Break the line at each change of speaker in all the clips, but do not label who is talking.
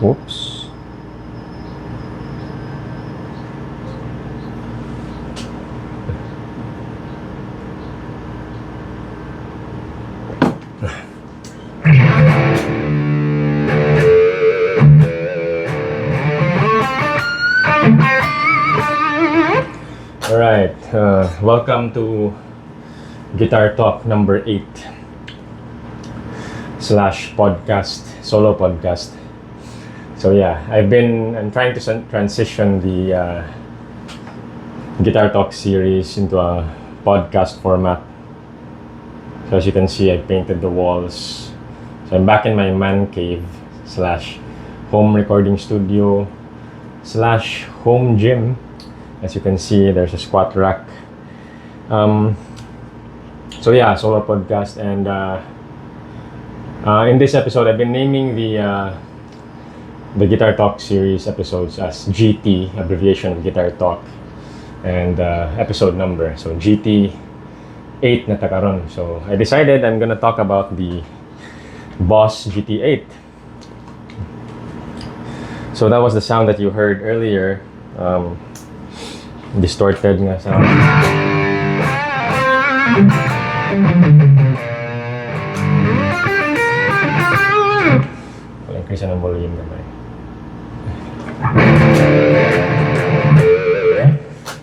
Whoops. Alright, welcome to Guitar Talk number 8 / podcast, solo podcast. So yeah, I'm trying to transition the Guitar Talk series into a podcast format. So as you can see, I painted the walls. So I'm back in my man cave / home recording studio / home gym. As you can see, there's a squat rack. So yeah, solo podcast, and in this episode, I've been naming the Guitar Talk series episodes as GT, abbreviation of Guitar Talk, and episode number. So GT8 na takaron. So I decided I'm gonna talk about the Boss GT8. So that was the sound that you heard earlier. Distorted nga sound. Increase ng volume naman.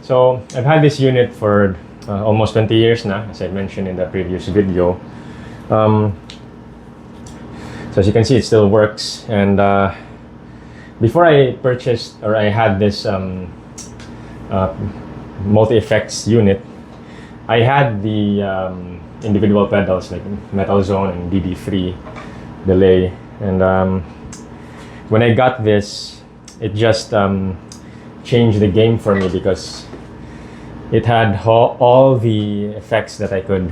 So I've had this unit for almost 20 years now, as I mentioned in the previous video. So as you can see, it still works. And before I purchased, or I had this multi-effects unit, I had the individual pedals like Metal Zone and DD3 delay, and when I got this, it just changed the game for me because it had all the effects that I could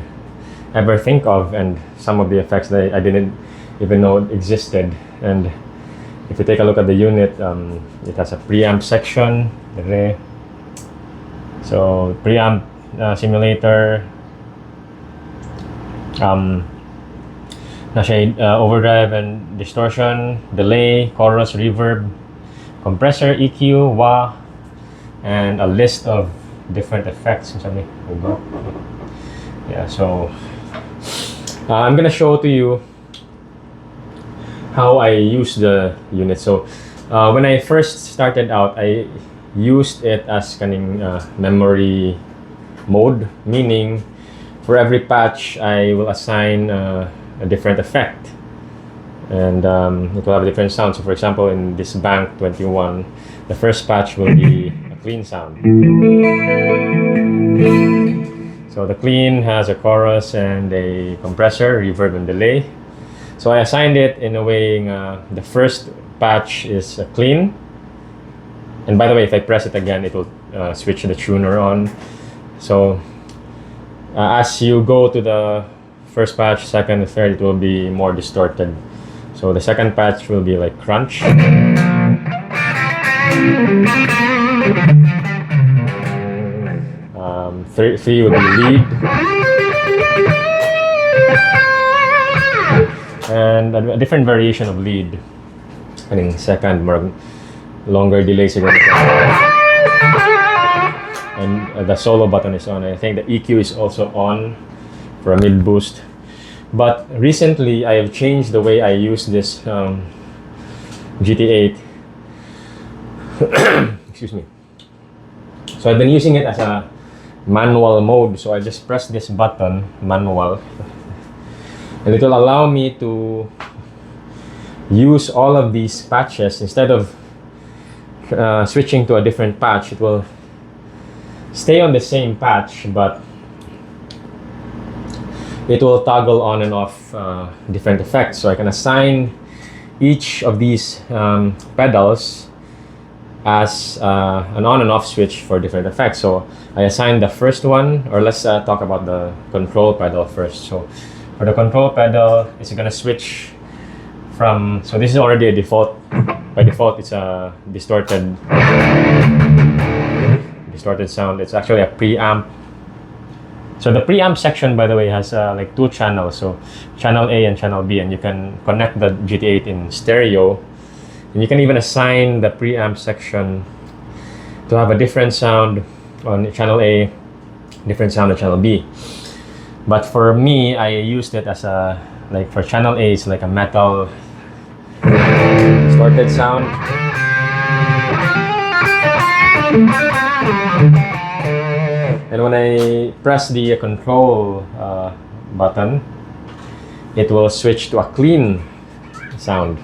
ever think of, and some of the effects that I didn't even know existed. And if you take a look at the unit, it has a preamp section, so preamp simulator, overdrive and distortion, delay, chorus, reverb, compressor, EQ, wah, and a list of different effects. Yeah, so I'm gonna show to you how I use the unit. So when I first started out, I used it as kaning memory mode, meaning for every patch I will assign a different effect, and it will have a different sound. So for example, in this Bank 21, the first patch will be a clean sound. So the clean has a chorus and a compressor, reverb, and delay. So I assigned it in a way the first patch is a clean. And by the way, if I press it again, it will switch the tuner on. So as you go to the first patch, second, third, it will be more distorted. So the second patch will be like crunch. Three will be lead. And a different variation of lead. I think second, more longer delay siguro. And the solo button is on. I think the EQ is also on for a mid boost. But recently, I have changed the way I use this GT8. Excuse me. So I've been using it as a manual mode. So I just press this button, manual, and it will allow me to use all of these patches. Instead of switching to a different patch, it will stay on the same patch, but it will toggle on and off different effects. So I can assign each of these pedals as an on and off switch for different effects. So I assigned the first one, or let's talk about the control pedal first. So for the control pedal, it's gonna switch from, so this is already a default. By default, it's a distorted sound. It's actually a preamp. So the preamp section, by the way, has like 2 channels. So channel A and channel B, and you can connect the GT8 in stereo And you can even assign the preamp section to have a different sound on channel A, different sound on channel B. But for me, I used it as a, like for channel A, it's like a metal distorted sound. And when I press the control button, it will switch to a clean sound.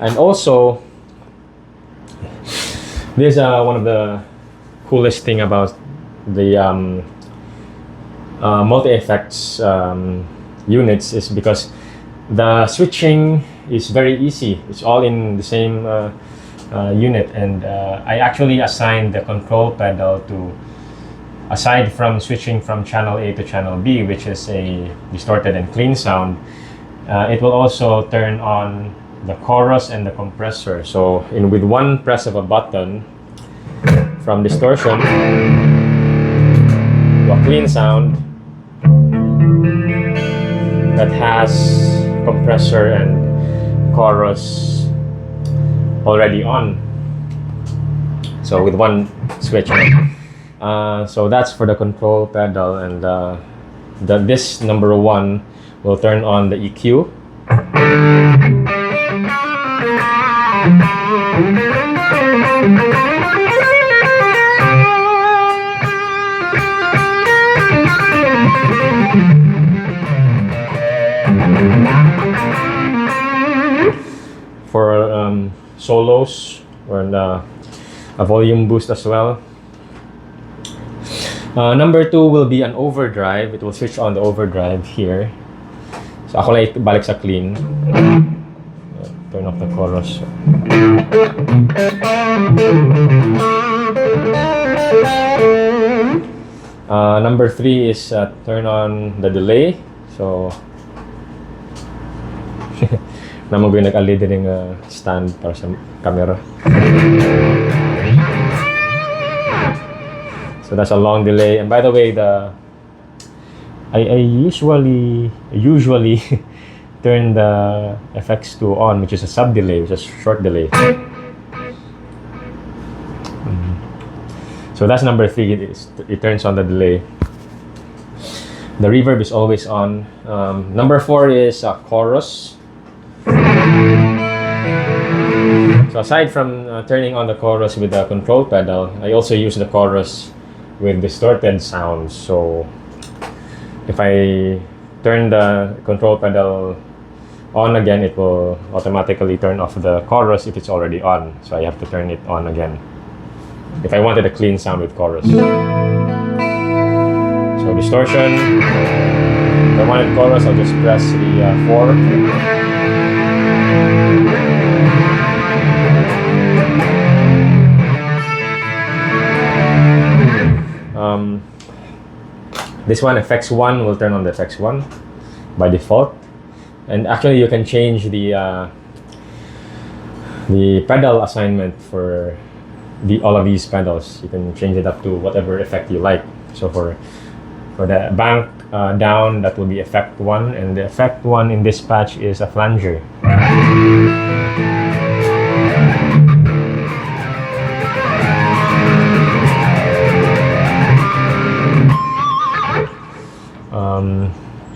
And also, this is one of the coolest thing about the multi-effects units is because the switching is very easy. It's all in the same unit, and I actually assigned the control pedal to, aside from switching from channel A to channel B, which is a distorted and clean sound, it will also turn on the chorus and the compressor. So with one press of a button, from distortion to a clean sound that has compressor and chorus already on. So with one switch. So that's for the control pedal, and this number 1 will turn on the EQ. For solos or a volume boost as well. Number 2 will be an overdrive. It will switch on the overdrive here. So ako lang balik sa clean. Turn off the chorus. Number 3 is turn on the delay. So naman ko yung nag-alid din yung stand para sa camera. So that's a long delay. And by the way, I usually turn the FX2 on, which is a sub delay, which is short delay. So that's number 3. It turns on the delay. The reverb is always on. Number 4 is a chorus. So aside from turning on the chorus with the control pedal, I also use the chorus with distorted sounds. So if I turn the control pedal on again, it will automatically turn off the chorus if it's already on. So I have to turn it on again if I wanted a clean sound with chorus. So distortion. If I wanted chorus, I'll just press the 4. This one, FX1, will turn on the FX1 by default. And actually, you can change the pedal assignment for all of these pedals. You can change it up to whatever effect you like. So for the bank down, that will be effect 1, and the effect 1 in this patch is a flanger.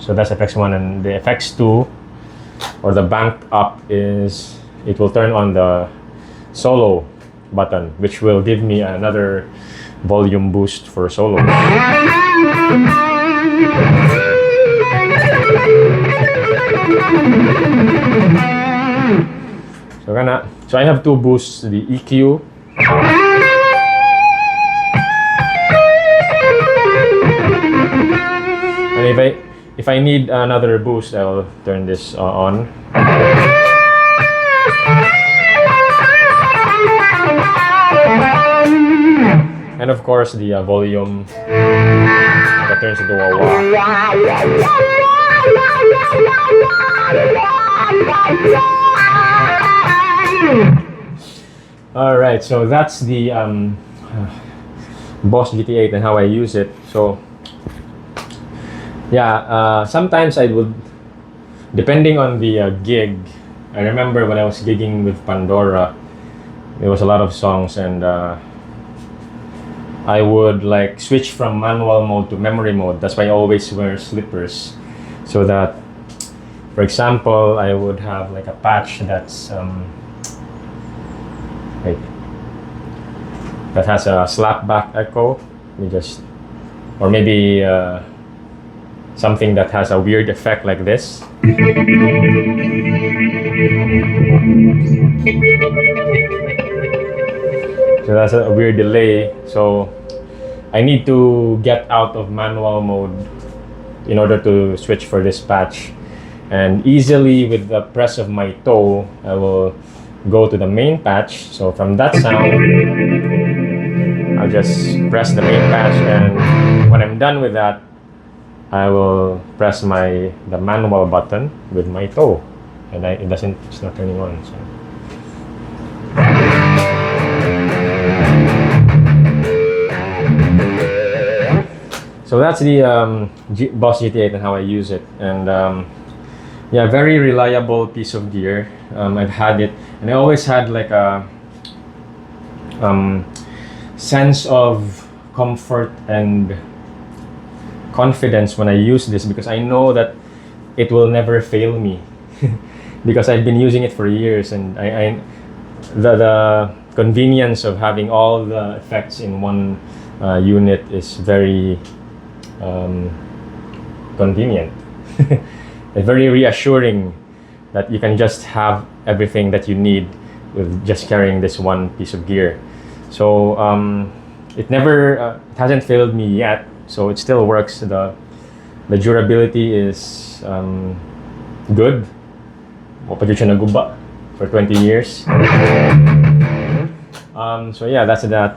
So that's FX1, and the FX2 or the bank up is, it will turn on the solo button, which will give me another volume boost for solo. So I have 2 boosts, the EQ and if I need another boost, I'll turn this on. And of course, the volume that turns into a wah. All right, so that's the Boss GT8 and how I use it. So yeah, sometimes I would, depending on the gig. I remember when I was gigging with Pandora, there was a lot of songs, and I would like switch from manual mode to memory mode. That's why I always wear slippers, so that, for example, I would have like a patch that's like that has a slapback echo. We just, or maybe something that has a weird effect like this. So that's a weird delay. So I need to get out of manual mode in order to switch for this patch. And easily with the press of my toe, I will go to the main patch. So from that sound, I'll just press the main patch, and when I'm done with that, I will press the manual button with my toe, and it's not turning on. So that's the Boss GT8 and how I use it, and yeah, very reliable piece of gear. I've had it, and I always had like a sense of comfort and confidence when I use this, because I know that it will never fail me because I've been using it for years, and the convenience of having all the effects in one unit is very convenient. It's very reassuring that you can just have everything that you need with just carrying this one piece of gear. So it hasn't failed me yet. So it still works. The durability is good. Mapagod siya naguba for 20 years. So yeah, that's that.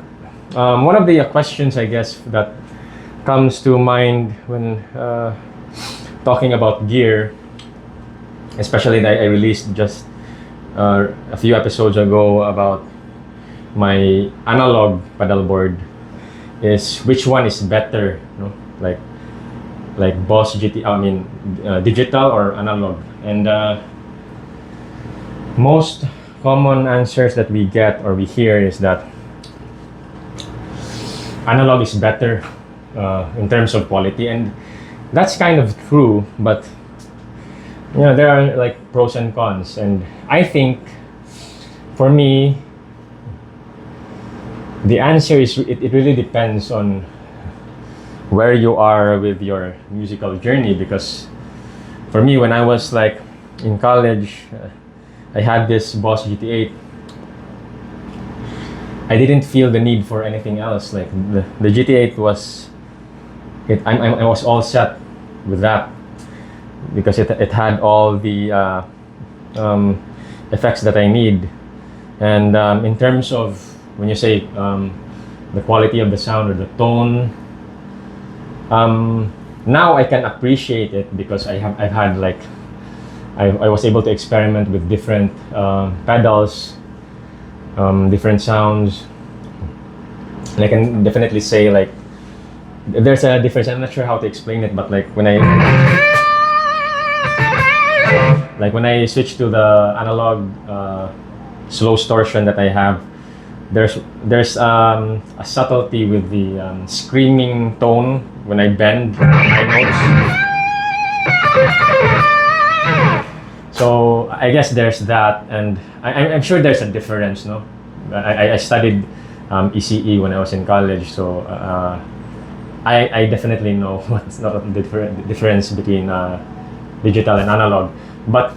One of the questions, I guess, that comes to mind when talking about gear, especially that I released just a few episodes ago about my analog pedalboard, is which one is better, you know? like Boss GT, I mean digital or analog. And most common answers that we get or we hear is that analog is better in terms of quality, and that's kind of true, but you know, there are like pros and cons, and I think for me the answer is it really depends on where you are with your musical journey. Because for me, when I was like in college, I had this Boss GT8. I didn't feel the need for anything else. Like the GT8 was, I was all set with that, because it had all the effects that I need. And in terms of, when you say the quality of the sound or the tone, now I can appreciate it, because I've had like I was able to experiment with different pedals, different sounds, and I can definitely say like there's a difference. I'm not sure how to explain it, but like when I switch to the analog slow distortion that I have, there's a subtlety with the screaming tone when I bend my notes. So I guess there's that, and I'm sure there's a difference, no? I studied ECE when I was in college, so I definitely know what's not the difference between digital and analog. But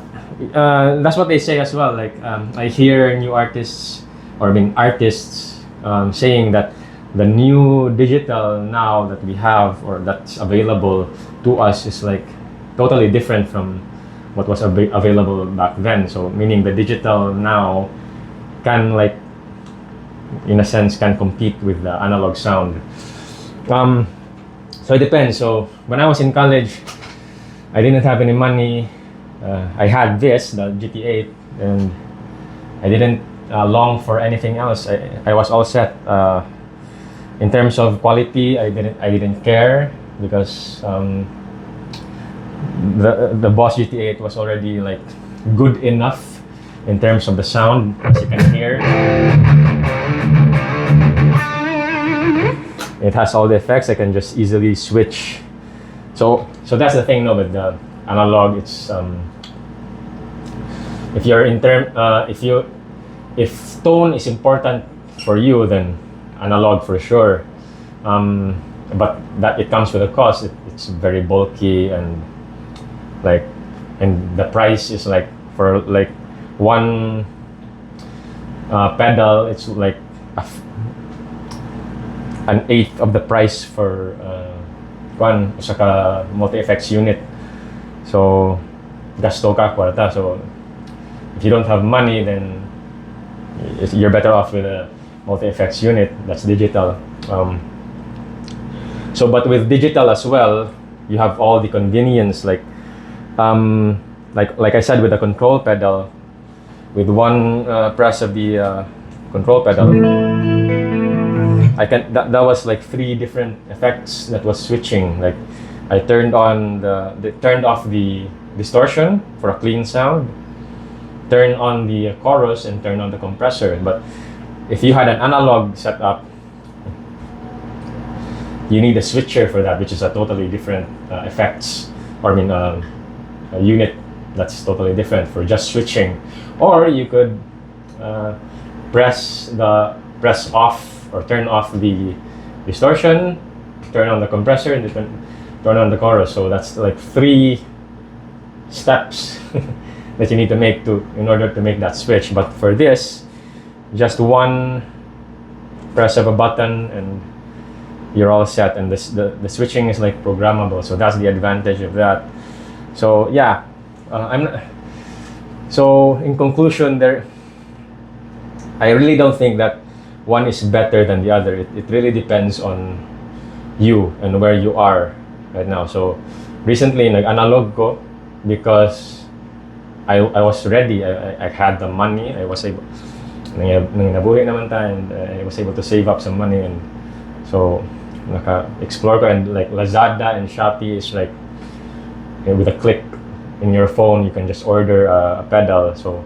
that's what they say as well. Like I hear new artists, or I mean artists, saying that the new digital now that we have, or that's available to us, is like totally different from what was available back then. So meaning the digital now can, like, in a sense, can compete with the analog sound. So it depends. So when I was in college, I didn't have any money. I had this, the GT8, and I didn't long for anything else. I was all set. In terms of quality, I didn't care because the Boss GT8 was already like good enough in terms of the sound, as you can hear. It has all the effects. I can just easily switch. So that's the thing, no, with the analog. It's if tone is important for you, then analog for sure. But that it comes with a cost. It's very bulky and the price is like for like one pedal. It's like an eighth of the price for one saka multi-effects unit. So gasto ka kwarta. So if you don't have money, then you're better off with a multi-effects unit that's digital. But with digital as well, you have all the convenience, like I said, with the control pedal, with one press of the control pedal, that was like 3 different effects that was switching. Like I turned off the distortion for a clean sound, turn on the chorus, and turn on the compressor. But if you had an analog setup, you need a switcher for that, which is a totally different effects, or a unit that's totally different for just switching. Or you could press off or turn off the distortion, turn on the compressor, and turn on the chorus. So that's like 3 steps that you need to make in order to make that switch. But for this, just one press of a button and you're all set, and the switching is like programmable. So that's the advantage of that. So yeah, so in conclusion, I really don't think that one is better than the other. It really depends on you and where you are right now. So recently, nag-analog ko because I was ready. I had the money. I was able, nabuhi naman tayo, and I was able to save up some money, and so naka-explore ko. And like Lazada and Shopee is like, with a click in your phone, you can just order a pedal. So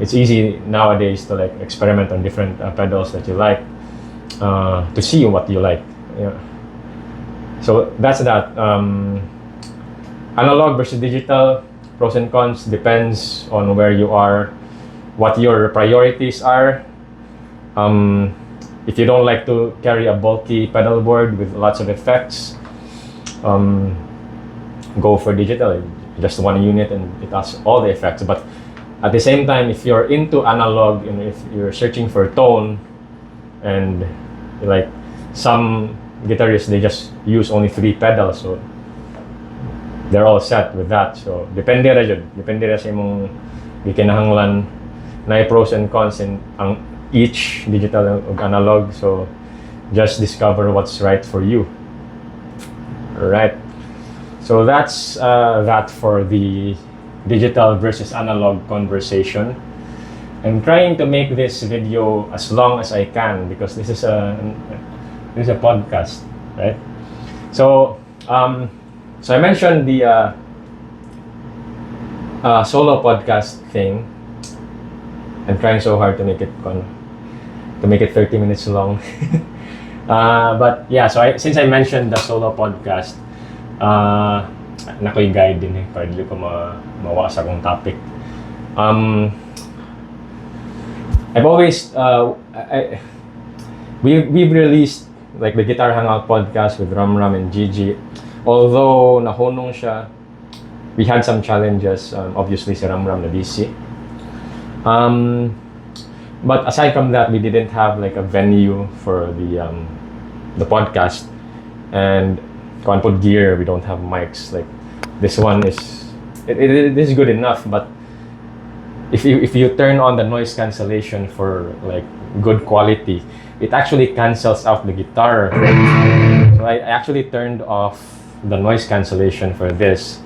it's easy nowadays to like experiment on different pedals that you like, to see what you like. Yeah. So that's that. Analog versus digital, pros and cons, depends on where you are, what your priorities are. If you don't like to carry a bulky pedal board with lots of effects, go for digital. Just one unit and it has all the effects. But at the same time, if you're into analog and if you're searching for tone, and like some guitarists, they just use only 3 pedals, so they're all set with that. So depende ra sa imong gikinahanglan. Na pros and cons in each digital and analog. So just discover what's right for you. All right. So that's that for the digital versus analog conversation. I'm trying to make this video as long as I can because this is a podcast, right? So I mentioned the solo podcast thing. I'm trying so hard to make it 30 minutes long. But yeah, so since I mentioned the solo podcast, nakoy guide din para dili ko mawas akong topic. I've always we've released like the Guitar Hangout podcast with Ram and Gigi. Although nahunong siya, we had some challenges. Obviously si Ram na busy. But aside from that, we didn't have like a venue for the podcast, and can't put gear. We don't have mics. Like this one is it is good enough, but if you turn on the noise cancellation for like good quality, it actually cancels out the guitar. So I actually turned off the noise cancellation for this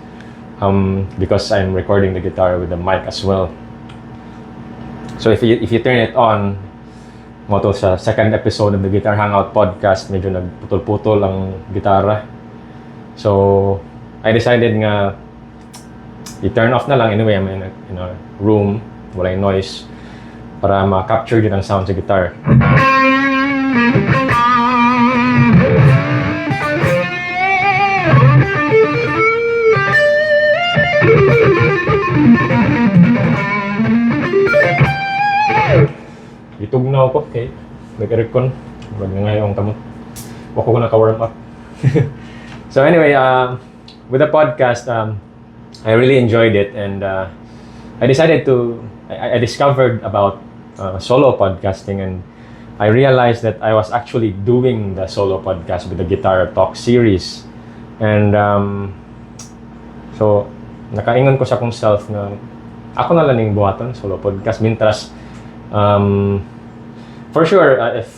because I'm recording the guitar with the mic as well. So if you turn it on, mo to sa second episode of the Guitar Hangout podcast, medyo nagputol-putol ang gitara. So I decided nga i-turn off na lang. Anyway, I'm in a room, wala yung noise, para ma-capture din ang sound sa guitar. Itugnaw ko kay nag-aircon. Wag na nga yung tamot. Wako ko naka-warm up. So anyway, with the podcast, I really enjoyed it, and I decided to. I discovered about solo podcasting, and I realized that I was actually doing the solo podcast with the Guitar Talk series, and so nakaingon ko sa akong self na ako na lang ning buhaton solo podcast mintras. For sure, if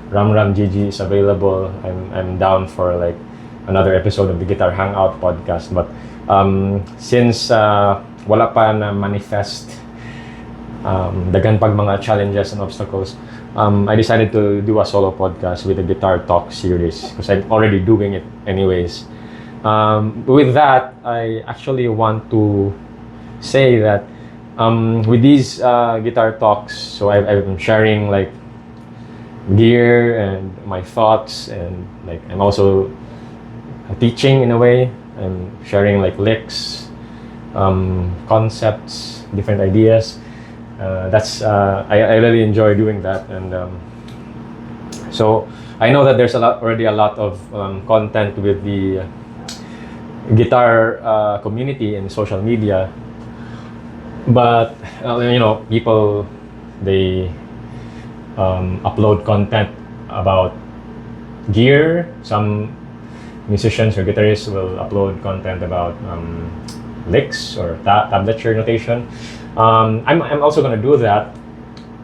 Ram GG is available, I'm down for like another episode of the Guitar Hangout podcast. But since wala pa na manifest dagan pag mga challenges and obstacles, I decided to do a solo podcast with the Guitar Talk series because I'm already doing it anyways. With that, I actually want to say that with these guitar talks, so I'm sharing like gear and my thoughts, and like I'm also teaching in a way. I'm sharing like licks, concepts, different ideas. I really enjoy doing that, and so I know that there's already a lot of content with the guitar community and social media. But people, they upload content about gear. Some musicians or guitarists will upload content about licks or tablature notation. I'm also gonna do that.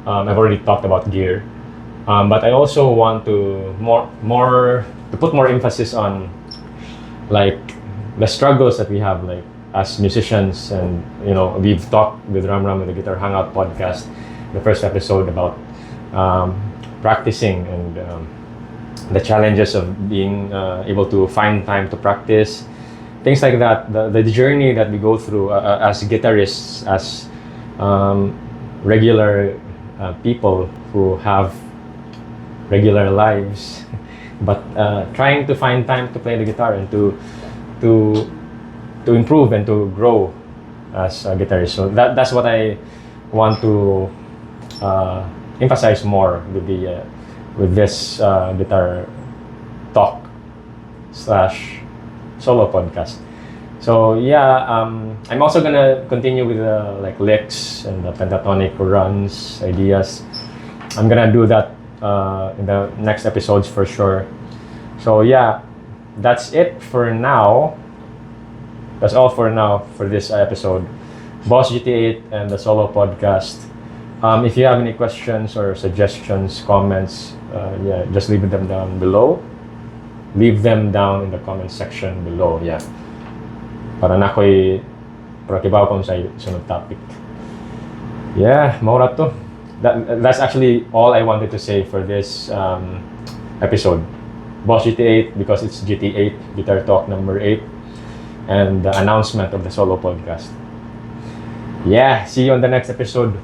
I've already talked about gear, but I also want to put more emphasis on like the struggles that we have, like as musicians. And we've talked with Ram with the Guitar Hangout podcast, the first episode, about practicing and the challenges of being able to find time to practice, things like that. The journey that we go through as guitarists, as regular people who have regular lives, but trying to find time to play the guitar and to improve and to grow as a guitarist. So that's what I want to emphasize more with this guitar talk / solo podcast. So yeah, I'm also gonna continue with like licks and the pentatonic runs ideas. I'm gonna do that in the next episodes for sure. So yeah, that's it for now. That's all for now for this episode. Boss GT8 and the solo podcast. If you have any questions or suggestions, comments, just leave them down below. Leave them down in the comment section below. Yeah. Para na ko'y prakibaw kung sa sunod topic. Yeah, maura to. That's actually all I wanted to say for this episode. Boss GT8 because it's GT8, Guitar Talk number 8. And the announcement of the solo podcast. Yeah, see you on the next episode.